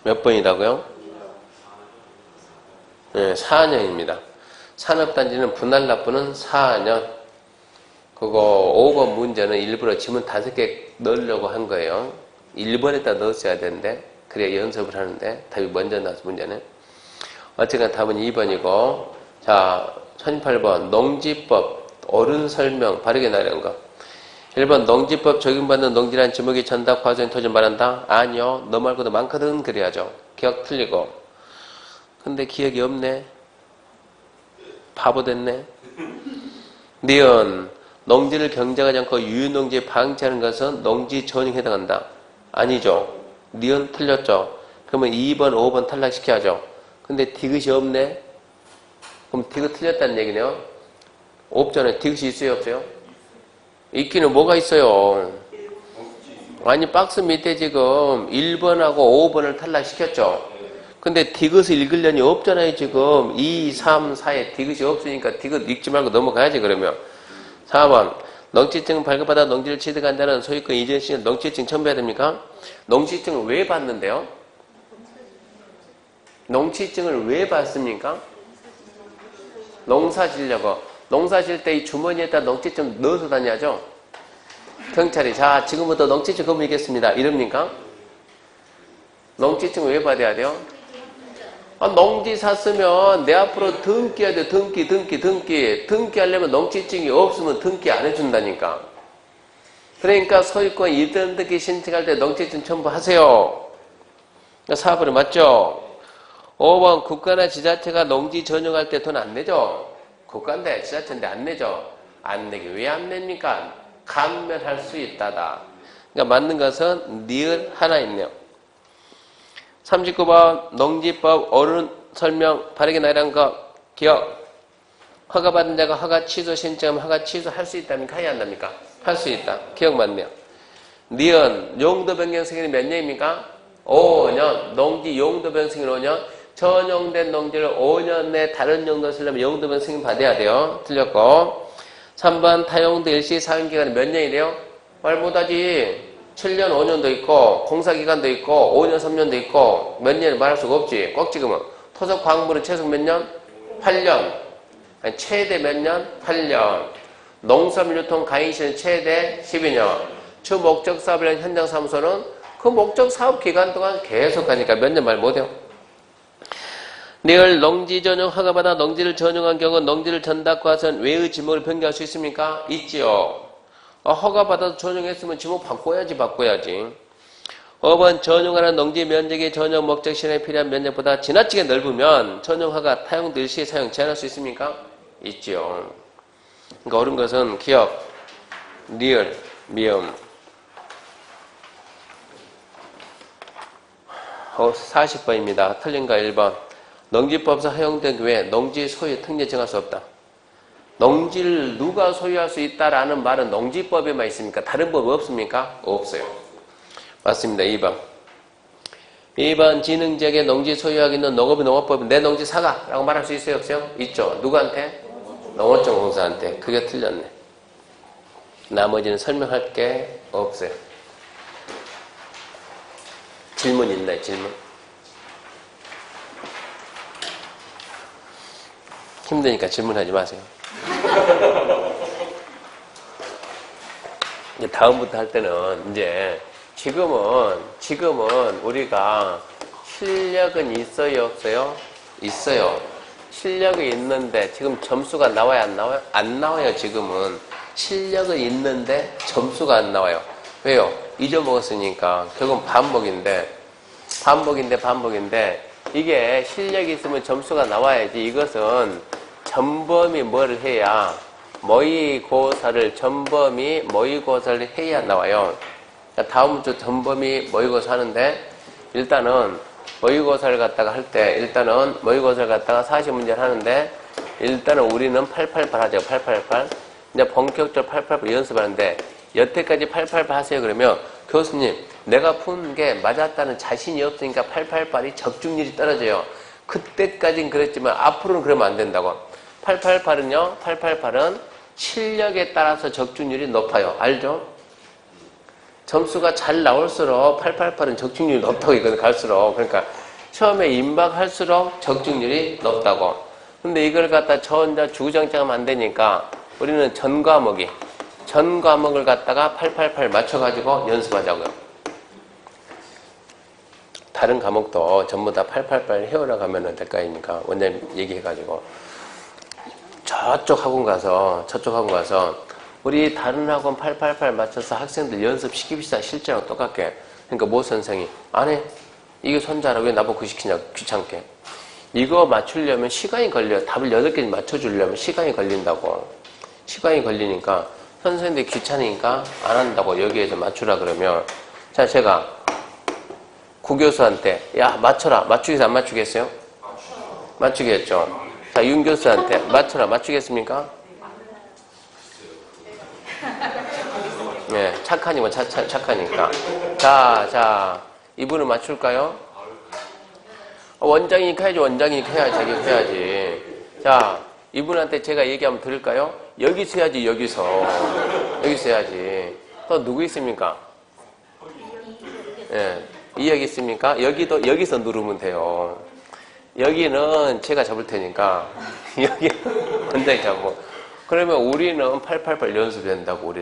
Speaker 1: 몇 번이라고요? 네, 4년입니다. 산업단지는 분할 납부는 4년. 그거 5번 문제는 일부러 지문 5개 넣으려고 한 거예요. 1번에다 넣었어야 되는데 그래야 연습을 하는데 답이 먼저 나와서 문제는. 어쨌든 답은 2번이고 자 1008번 농지법 옳은 설명 바르게 나열한 거. 1번 농지법 적용받는 농지란 지목이 전답 과정의 토지를 말한다? 아니요. 너 말고도 많거든 그래야죠. 기억 틀리고. 근데 기억이 없네. 바보 됐네. 니은 농지를 경작하지 않고 유유농지에 방치하는 것은 농지 전용에 해당한다. 아니죠. 니은 틀렸죠. 그러면 2번, 5번 탈락시켜야죠. 근데 디귿이 없네. 그럼 디귿 틀렸다는 얘기네요. 없잖아요. 디귿이 있어요, 없어요? 있기는 뭐가 있어요? 아니 박스 밑에 지금 1번하고 5번을 탈락시켰죠. 근데 디귿을 읽으려니 없잖아요. 지금 2, 3, 4에 디귿이 없으니까 디귿 읽지 말고 넘어가야지 그러면. 4번 농지증 발급받아 농지를 취득한 자는 소유권 이전 시에 농지증 첨부해야 됩니까? 농지증을 왜 받는데요? 농지증을 왜 받습니까? 농사 지려고. 농사 질 때 이 주머니에다 농지증 넣어서 다녀야죠. 경찰이 자 지금부터 농지증 검문하겠습니다. 이럽니까? 농지증을 왜 받아야 돼요? 농지 샀으면 내 앞으로 등기해야 돼. 등기 하려면 농지증이 없으면 등기 안 해준다니까. 그러니까 소유권 이등등기 신청할 때 농지증 첨부 하세요. 사업으로 맞죠? 5번 국가나 지자체가 농지 전용할 때 돈 안 내죠? 국가인데 지자체인데 안 내죠? 안 내게 왜 안 냅니까? 감면할 수 있다다. 그러니까 맞는 것은 니을 하나 있네요. 39번 농지법 어른 설명 바르게 나열한 거 기억. 허가받은 자가 허가 취소 신청하면 허가 취소할 수 있답니까? 해야 한답니까? 할 수 있다. 기억 맞네요. 니은 용도 변경 승인이 몇 년입니까? 5년. 농지 용도 변경 승인 5년. 전용된 농지를 5년 내 다른 용도 쓰려면 용도 변경 승인 받아야 돼요. 틀렸고. 3번 타용도 일시 사용기간이 몇 년이래요? 말 못하지. 7년 5년도 있고 공사기간도 있고 5년 3년도 있고 몇 년을 말할 수가 없지. 꼭 지금은 토속 광물은 최소 몇 년? 8년. 아니, 최대 몇 년? 8년. 농수산물 유통 가인시는 최대 12년. 주 목적 사업을 한 현장 사무소는 그 목적 사업 기간 동안 계속 가니까 몇 년 말 못해요. 리을 농지 전용 허가받아 농지를 전용한 경우 농지를 전닫고 하선 외의 지목을 변경할 수 있습니까? 있지요. 허가받아서 전용했으면 지목 바꿔야지. 5번 전용하는 농지 면적의 전용 목적 실현에 필요한 면적보다 지나치게 넓으면 전용허가 타용도 일시에 사용 제한할 수 있습니까? 있지요. 그러니까 옳은 것은 기억, 리을, 미음. 40번입니다. 틀린 거 1번. 농지법상 허용된 외에 농지 소유 특례 정할 수 없다. 농지를 누가 소유할 수 있다라는 말은 농지법에만 있습니까? 다른 법 없습니까? 없어요. 맞습니다. 2번. 2번 지능지역에 농지 소유하고 있는 농업이 농업법은 내 농지 사가 라고 말할 수 있어요? 없어요? 있죠. 누구한테? 농어촌공사한테. 그게 틀렸네. 나머지는 설명할 게 없어요. 질문 있나요? 질문? 힘드니까 질문하지 마세요. 이제 다음부터 할 때는 이제 지금은 우리가 실력은 있어요? 없어요? 있어요. 실력이 있는데 지금 점수가 나와요? 안 나와요? 안 나와요. 지금은 실력은 있는데 점수가 안 나와요. 왜요? 잊어먹었으니까 결국은 반복인데 이게 실력이 있으면 점수가 나와야지. 이것은 전범이 뭘 해야 모의고사를 전범이 모의고사를 해야 나와요. 다음 주 전범이 모의고사 하는데 일단은 모의고사를 갖다가 할 때 일단은 모의고사를 갖다가 40문제를 하는데 일단은 우리는 888 하죠. 888. 이제 본격적으로 888 연습하는데 여태까지 888 하세요. 그러면 교수님 내가 푼 게 맞았다는 자신이 없으니까 888이 적중률이 떨어져요. 그때까진 그랬지만 앞으로는 그러면 안 된다고. 888은 실력에 따라서 적중률이 높아요. 알죠? 점수가 잘 나올수록 888은 적중률이 높다고 이거는 갈수록. 그러니까 처음에 임박할수록 적중률이 높다고. 근데 이걸 갖다 저 혼자 주구장창하면 안 되니까 우리는 전 과목을 갖다가 888 맞춰가지고 연습하자고요. 다른 과목도 전부 다 888 해오라가면 될 거 아닙니까? 원장님 얘기해가지고. 저쪽 학원 가서 우리 다른 학원 888 맞춰서 학생들 연습시킵시다. 실제랑 똑같게. 그러니까 모 선생이 안 해. 이게 손자라 왜 나보고 그 시키냐. 귀찮게. 이거 맞추려면 시간이 걸려요. 답을 8개 맞춰주려면 시간이 걸린다고. 시간이 걸리니까 선생님들이 귀찮으니까 안 한다고. 여기에서 맞추라 그러면 자 제가 구 교수한테 야 맞춰라. 맞추겠어 안 맞추겠어요? 맞추겠죠. 자 윤 교수한테 맞춰라. 맞추겠습니까? 네, 착하니까 착하니까. 자 이분은 맞출까요? 원장이니까 해야지. 원장이니까 해야지. 자기 해야지. 자 이분한테 제가 얘기하면 들을까요? 여기서 해야지. 여기서 해야지. 또 누구 있습니까? 예, 이야기 있습니까? 여기서 누르면 돼요. 여기는 제가 잡을 테니까 여기 원장이 잡고. 그러면 우리는 888 연습해야 된다고.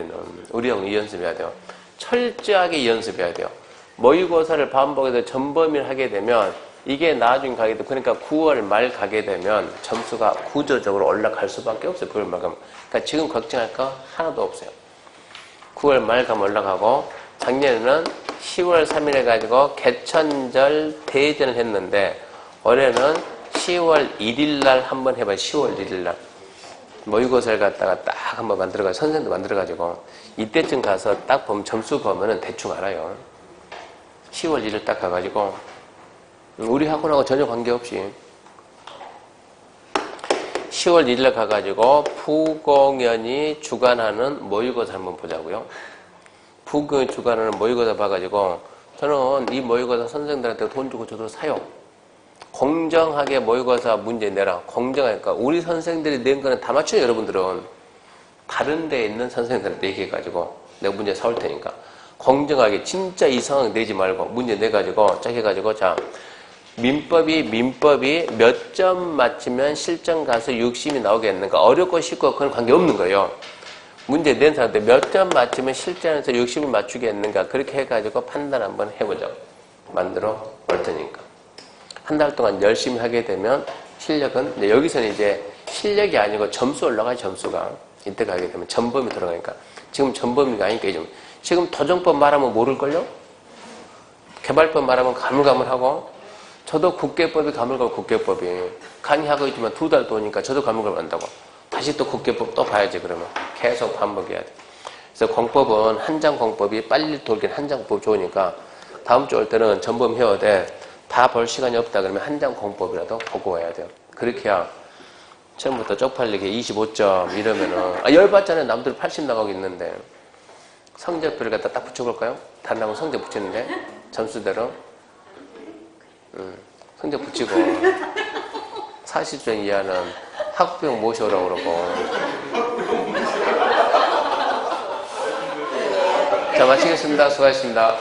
Speaker 1: 우리하고 이 연습해야 돼요. 철저하게 연습해야 돼요. 모의고사를 반복해서 전범위를 하게 되면 이게 나중에 가게 되면 그러니까 9월 말 가게 되면 점수가 구조적으로 올라갈 수밖에 없어요. 9월 말 가면. 그러니까 지금 걱정할 거 하나도 없어요. 9월 말 가면 올라가고 작년에는 10월 3일 해가지고 개천절 대전을 했는데 올해는 10월 1일 날 한번 해봐요. 10월 1일 날 모의고사를 갖다가 딱 한번 만들어가지고 선생님도 만들어가지고 이때쯤 가서 딱 보면 점수 보면은 대충 알아요. 10월 1일 딱 가가지고 우리 학원하고 전혀 관계없이 10월 1일 가가지고 부공연이 주관하는 모의고사 한번 보자고요. 부공연이 주관하는 모의고사 봐가지고 저는 이 모의고사 선생님들한테 돈 주고 저도 사요. 공정하게 모의고사 문제 내라. 공정하니까 우리 선생들이 낸 거는 다 맞춰요. 여러분들은 다른 데에 있는 선생님들한테 얘기해가지고 내가 문제 사올 테니까 공정하게 진짜 이상하게 내지 말고 문제 내가지고 짝 해가지고 자 민법이 몇 점 맞추면 실전 가서 60이 나오겠는가. 어렵고 쉽고 그건 관계없는 거예요. 문제 낸 사람한테 몇 점 맞추면 실전에서 60을 맞추겠는가. 그렇게 해가지고 판단 한번 해보자. 만들어 볼 테니까. 한 달 동안 열심히 하게 되면 실력은 여기서는 이제 실력이 아니고 점수 올라가요. 점수가 이때 가게 되면 전범이 들어가니까 지금 전범이가 아니니까 지금 도정법 말하면 모를걸요? 개발법 말하면 가물가물하고 저도 국계법이 가물가물 국계법이 강의하고 있지만 2달 또 오니까 저도 가물가물 한다고 다시 또 국계법 또 봐야지. 그러면 계속 반복해야 돼. 그래서 공법은 한 장 공법이 빨리 돌긴 한 장 공법 좋으니까 다음 주 올 때는 전범 해오되 다 볼 시간이 없다 그러면 한 장 공법이라도 보고 와야 돼요. 그렇게 해야 처음부터 쪽팔리게 25점 이러면은 열받잖아요. 남들 80 나가고 있는데 성적표를 갖다 딱 붙여볼까요? 다른 학원 성적 붙이는데 점수대로 성적 붙이고 40점 이하는 학부형 모셔오라고 그러고 자 마치겠습니다. 수고하셨습니다.